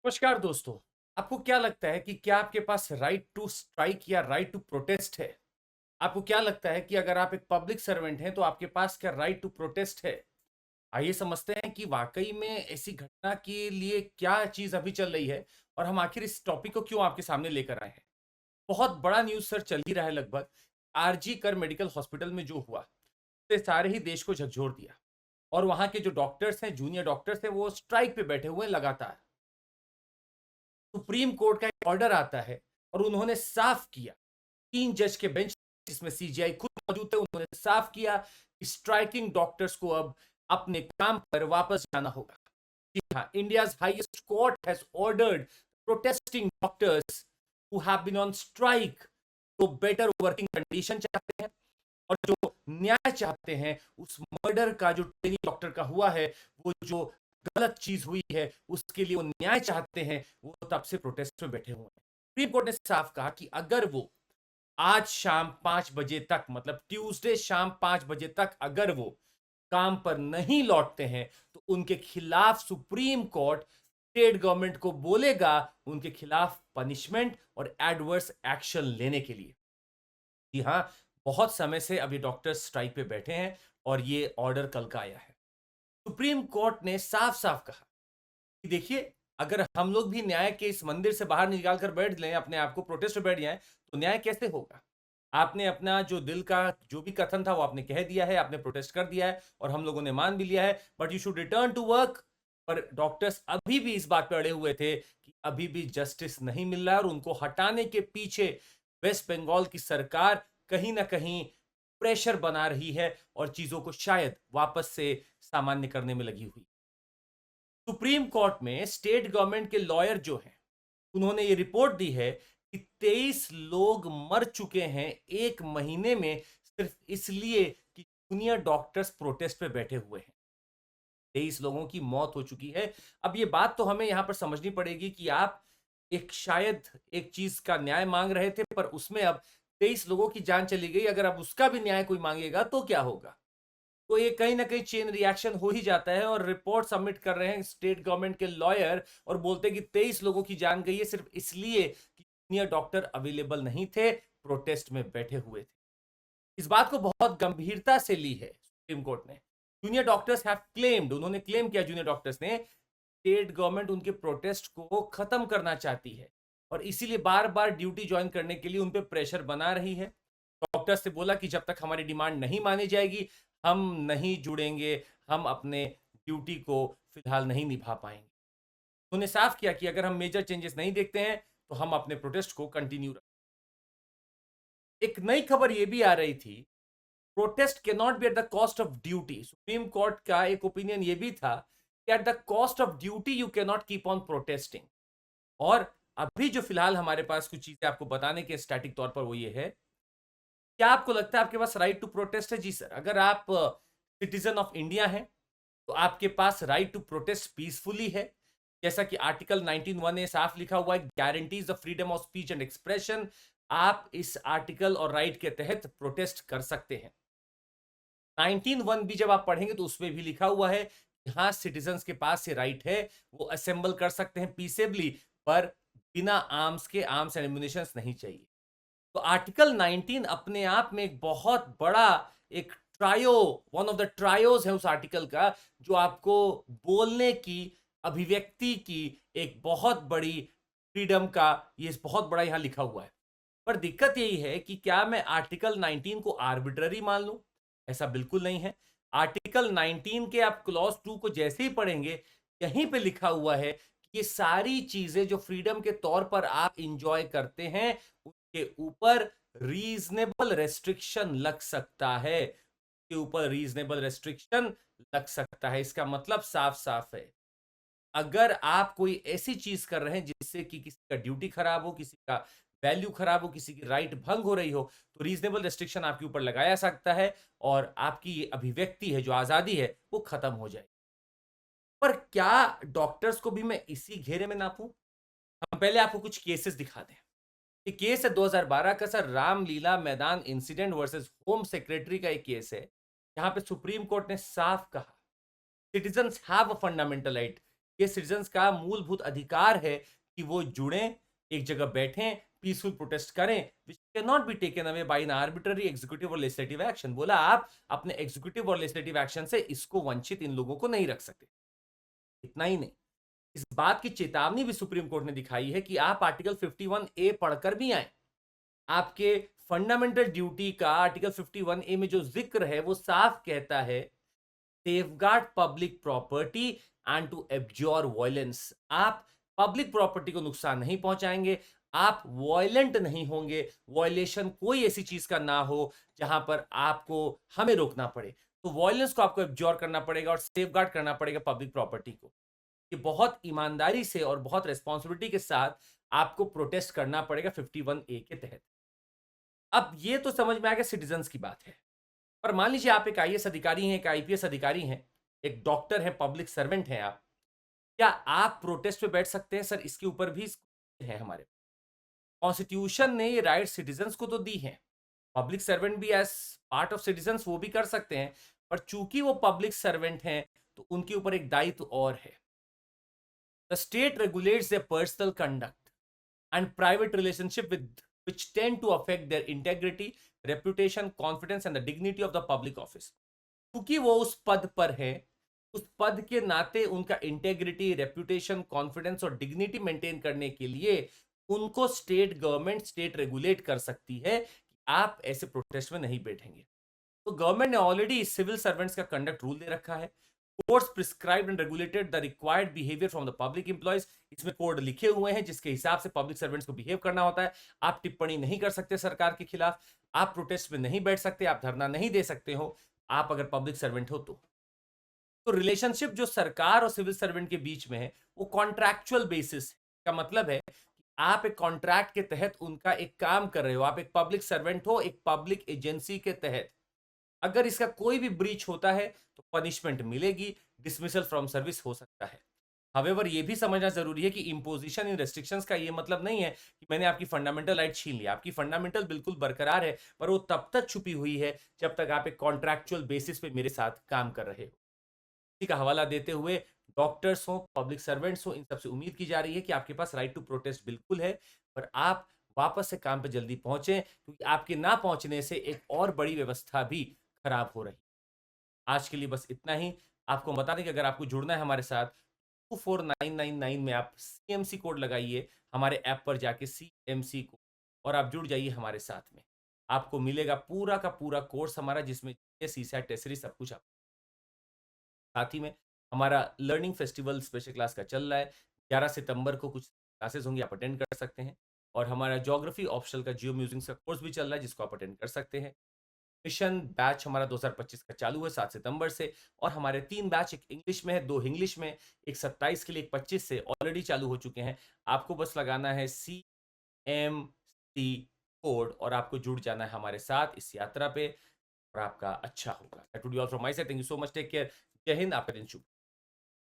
नमस्कार दोस्तों। आपको क्या लगता है कि क्या आपके पास राइट टू स्ट्राइक या राइट टू प्रोटेस्ट है? आपको क्या लगता है कि अगर आप एक पब्लिक सर्वेंट हैं तो आपके पास क्या राइट टू प्रोटेस्ट है? आइए समझते हैं कि वाकई में ऐसी घटना के लिए क्या चीज अभी चल रही है और हम आखिर इस टॉपिक को क्यों आपके सामने लेकर आए हैं। बहुत बड़ा न्यूज सर चल ही रहा है लगभग। आरजी कर मेडिकल हॉस्पिटल में जो हुआ उसने सारे ही देश को झकझोर दिया और वहां के जो डॉक्टर्स हैं, जूनियर डॉक्टर्स हैं, वो स्ट्राइक पे बैठे हुए हैं लगातार। सुप्रीम कोर्ट का एक ऑर्डर आता है और उन्होंने साफ किया, 3 जज के बेंच जिसमें सीजीआई खुद मौजूद थे, उन्होंने साफ किया कि स्ट्राइकिंग डॉक्टर्स को अब अपने काम पर वापस जाना होगा। जी हाँ, India's highest court has ordered protesting doctors who have been on strike to better working condition चाहते हैं और जो न्याय चाहते हैं उस मर्डर का जो ट्रेनी डॉक्टर का हुआ है, वो जो गलत चीज हुई है उसके लिए वो न्याय चाहते हैं, वो तब से प्रोटेस्ट में बैठे हुए हैं। सुप्रीम कोर्ट ने साफ कहा कि अगर वो आज शाम 5 बजे तक, मतलब ट्यूसडे शाम 5 बजे तक अगर वो काम पर नहीं लौटते हैं तो उनके खिलाफ सुप्रीम कोर्ट स्टेट गवर्नमेंट को बोलेगा उनके खिलाफ पनिशमेंट और एडवर्स एक्शन लेने के लिए। जी हाँ, बहुत समय से अब ये डॉक्टर्स स्ट्राइक पे बैठे हैं और ये ऑर्डर कल का आया है। सुप्रीम कोर्ट ने साफ साफ कहा कि देखिए, अगर हम लोग भी न्याय के इस मंदिर से बाहर निकाल कर बैठ लें, अपने आप को प्रोटेस्ट में बैठ जाएं, तो न्याय कैसे होगा? आपने अपना जो दिल का जो भी कथन था वो आपने कह दिया है, आपने प्रोटेस्ट कर दिया है और हम लोगों ने मान भी लिया है, but you should return to work. पर डॉक्टर्स अभी भी इस बात पे अड़े हुए थे कि अभी भी जस्टिस नहीं मिल रहा है और उनको हटाने के पीछे वेस्ट बंगाल की सरकार कहीं ना कहीं प्रेशर बना रही है और चीजों को शायद वापस से सामान्य करने में लगी हुई। सुप्रीम कोर्ट में स्टेट गवर्नमेंट के लॉयर जो हैं, उन्होंने ये रिपोर्ट दी है कि 23 लोग मर चुके हैं 1 महीने में, सिर्फ इसलिए कि जूनियर डॉक्टर्स प्रोटेस्ट पे बैठे हुए हैं। 23 लोगों की मौत हो चुकी है। अब ये बात तो हमें यहां पर समझनी पड़ेगी कि आप एक शायद एक चीज का न्याय मांग रहे थे, पर उसमें अब 23 लोगों की जान चली गई। अगर अब उसका भी न्याय कोई मांगेगा तो क्या होगा? तो ये कहीं ना कहीं चेन रिएक्शन हो ही जाता है और रिपोर्ट सबमिट कर रहे हैं स्टेट गवर्नमेंट के लॉयर और बोलते हैं कि 23 लोगों की जान गई है सिर्फ इसलिए कि जूनियर डॉक्टर अवेलेबल नहीं थे, प्रोटेस्ट में बैठे हुए थे। इस बात को बहुत गंभीरता से ली है सुप्रीम कोर्ट ने। जूनियर डॉक्टर्स हैव क्लेम्ड, उन्होंने क्लेम किया जूनियर डॉक्टर्स ने, स्टेट गवर्नमेंट उनके प्रोटेस्ट को खत्म करना चाहती है और इसीलिए बार बार ड्यूटी ज्वाइन करने के लिए उन पर प्रेशर बना रही है। डॉक्टर्स से बोला कि जब तक हमारी डिमांड नहीं मानी जाएगी हम नहीं जुड़ेंगे, हम अपने ड्यूटी को फिलहाल नहीं निभा पाएंगे। उन्होंने साफ किया कि अगर हम मेजर चेंजेस नहीं देखते हैं तो हम अपने प्रोटेस्ट को कंटिन्यू रखें। एक नई खबर यह भी आ रही थी, protest can not be at the cost of duty. Supreme court का एक ओपिनियन यह भी था कि at the cost of duty you can not keep on protesting. और अभी जो फिलहाल हमारे पास कुछ चीजें आपको बताने के स्टैटिक तौर पर वो ये है, क्या आपको लगता है आपके पास राइट टू प्रोटेस्ट है? जी सर, अगर आप सिटीजन ऑफ इंडिया हैं तो आपके पास राइट टू प्रोटेस्ट पीसफुली है। जैसा कि आर्टिकल 19(1) ए साफ लिखा हुआ है, guarantees the freedom of speech and expression. आप इस आर्टिकल और राइट के तहत प्रोटेस्ट कर सकते हैं। 19(1) भी जब आप पढ़ेंगे तो उसमें भी लिखा हुआ है कि हाँ, सिटीजन्स के पास ये राइट है, वो असेंबल कर सकते हैं पीसेबली, पर बिना आर्म्स के, आर्म्स एंड एम्युनिशन नहीं चाहिए। तो आर्टिकल 19 अपने आप में एक बहुत बड़ा एक trio, one of the triose है उस आर्टिकल का, जो आपको बोलने की, अभिव्यक्ति की एक बहुत बड़ी फ्रीडम का, ये बहुत बड़ा यहां लिखा हुआ है। पर दिक्कत यही है कि क्या मैं आर्टिकल 19 को आर्बिट्ररी मान लूं? ऐसा बिल्कुल नहीं है। आर्टिकल 19 के आप क्लॉज 2 को जैसे ही पढ़ेंगे, यहीं पे लिखा हुआ है कि ये सारी चीजें जो फ्रीडम के तौर पर आप इंजॉय करते हैं के ऊपर रीजनेबल रेस्ट्रिक्शन लग सकता है, के ऊपर रीजनेबल रेस्ट्रिक्शन लग सकता है। इसका मतलब साफ साफ है, अगर आप कोई ऐसी चीज कर रहे हैं जिससे कि किसी का ड्यूटी खराब हो, किसी का वैल्यू खराब हो, किसी की राइट भंग हो रही हो, तो रीजनेबल रेस्ट्रिक्शन आपके ऊपर लगाया सकता है और आपकी ये अभिव्यक्ति है, जो आजादी है, वो खत्म हो जाए। पर क्या डॉक्टर्स को भी मैं इसी घेरे में नापूं? हम पहले आपको कुछ केसेस दिखा दें। ये केस है 2012 का सर, रामलीला मैदान इंसिडेंट वर्सेस होम सेक्रेटरी का एक केस है। यहां पे सुप्रीम कोर्ट ने साफ कहा, citizens have a fundamental right ये सिटीजन्स का मूलभूत अधिकार है कि वो जुड़ें, एक जगह बैठें, पीसफुल प्रोटेस्ट करें, which can not be taken away by N arbitrary executive और लेजिस्लेटिव एक्शन। बोला आप अपने एग्जीक्यूटिव और लेजिस्लेटिव एक्शन से इसको वंचित इन लोगों को नहीं रख सकते। इतना ही नहीं, इस बात की चेतावनी भी सुप्रीम कोर्ट ने दिखाई है कि आप आर्टिकल 51A पढ़कर भी आए। आपके फंडामेंटल ड्यूटी का आर्टिकल 51A में जो जिक्र है वो साफ कहता है, safeguard public property and to abjure violence. आप पब्लिक प्रॉपर्टी को नुकसान नहीं पहुंचाएंगे, आप वायलेंट नहीं होंगे, वायलेशन कोई ऐसी चीज का ना हो जहां पर आपको हमें रोकना पड़े। तो वायलेंस को आपको एब्जॉर करना पड़ेगा और सेफगार्ड करना पड़ेगा पब्लिक प्रॉपर्टी को। ये बहुत ईमानदारी से और बहुत रेस्पॉन्सिबिलिटी के साथ आपको प्रोटेस्ट करना पड़ेगा 51A के तहत। अब ये तो समझ में आ गया सिटीजन्स की बात है, पर मान लीजिए आप एक आईएएस अधिकारी हैं, एक आईपीएस अधिकारी हैं, एक डॉक्टर हैं, पब्लिक सर्वेंट हैं आप, क्या आप प्रोटेस्ट पे बैठ सकते हैं? सर, इसके ऊपर भी है हमारे कॉन्स्टिट्यूशन ने ये राइट सिटीजन्स को तो दी है। पब्लिक सर्वेंट भी एज पार्ट ऑफ सिटीजन्स वो भी कर सकते हैं, पर चूंकि वो पब्लिक सर्वेंट हैं तो उनके ऊपर एक दायित्व और है। The state regulates their personal conduct and private relationship with which tend to affect their integrity, reputation, confidence and the dignity of the public office। क्योंकि वो उस पद पर है, उस पद के नाते उनका इंटेग्रिटी, रेपुटेशन, कॉन्फिडेंस और डिग्निटी मेंटेन करने के लिए उनको स्टेट गवर्नमेंट स्टेट रेगुलेट कर सकती है कि आप ऐसे प्रोटेस्ट में नहीं बैठेंगे। तो गवर्नमेंट ने ऑलरेडी सिविल सर्वेंट्स का कंडक्ट रूल दे रखा है। Courts prescribed and regulated the required behaviour from the public employees. इसमें कोड लिखे हुए हैं जिसके हिसाब से पब्लिक सर्वेंट्स को बिहेव करना होता है। आप टिप्पणी नहीं कर सकते सरकार के खिलाफ, आप प्रोटेस्ट में नहीं बैठ सकते, आप धरना नहीं दे सकते हो, आप अगर पब्लिक सर्वेंट हो तो रिलेशनशिप जो सरकार और सिविल सर्वेंट के बीच में है वो कॉन्ट्रैक्चुअल बेसिस का मतलब है कि आप एक कॉन्ट्रैक्ट के तहत उनका एक काम कर रहे हो, आप एक पब्लिक सर्वेंट हो एक पब्लिक एजेंसी के तहत। अगर इसका कोई भी ब्रीच होता है तो पनिशमेंट मिलेगी, डिसमिसल फ्रॉम सर्विस हो सकता है। हावेवर ये भी समझना जरूरी है कि इंपोजिशन इन रेस्ट्रिक्शंस का ये मतलब नहीं है कि मैंने आपकी फंडामेंटल राइट छीन लिया। आपकी फंडामेंटल बिल्कुल बरकरार है, पर वो तब तक छुपी हुई है जब तक आप एक कॉन्ट्रैक्चुअल बेसिस पे मेरे साथ काम कर रहे हो। इसी का हवाला देते हुए डॉक्टर्स हो, पब्लिक सर्वेंट्स हो, इन सबसे उम्मीद की जा रही है कि आपके पास राइट टू प्रोटेस्ट बिल्कुल है, पर आप वापस से काम पे जल्दी पहुंचे, क्योंकि आपके ना पहुंचने से एक और बड़ी व्यवस्था भी खराब हो रही। आज के लिए बस इतना ही। आपको बता दें कि अगर आपको जुड़ना है हमारे साथ 24999 में आप CMC कोड लगाइए हमारे ऐप पर जाके CMC को, और आप जुड़ जाइए हमारे साथ में। आपको मिलेगा पूरा का पूरा कोर्स हमारा, जिसमें CSAT टेस्ट सब कुछ आप। साथ ही में हमारा लर्निंग फेस्टिवल स्पेशल क्लास का चल रहा है। 11 सितंबर को कुछ क्लासेस होंगी, आप अटेंड कर सकते हैं। और हमारा ज्योग्राफी ऑप्शनल का जियो म्यूजिक का कोर्स भी चल रहा है, जिसको आप अटेंड कर सकते हैं। मिशन बैच हमारा 2025 का चालू है 7 सितंबर से, और हमारे 3 बैच, एक इंग्लिश में है, 2 इंग्लिश में, एक 27 के लिए, एक 25 से ऑलरेडी चालू हो चुके हैं। आपको बस लगाना है CMC कोड और आपको जुड़ जाना है हमारे साथ इस यात्रा पे, और आपका अच्छा होगा। That would be all from my side. Thank you so much, take care, जय हिंद, आपका दिन शुभ।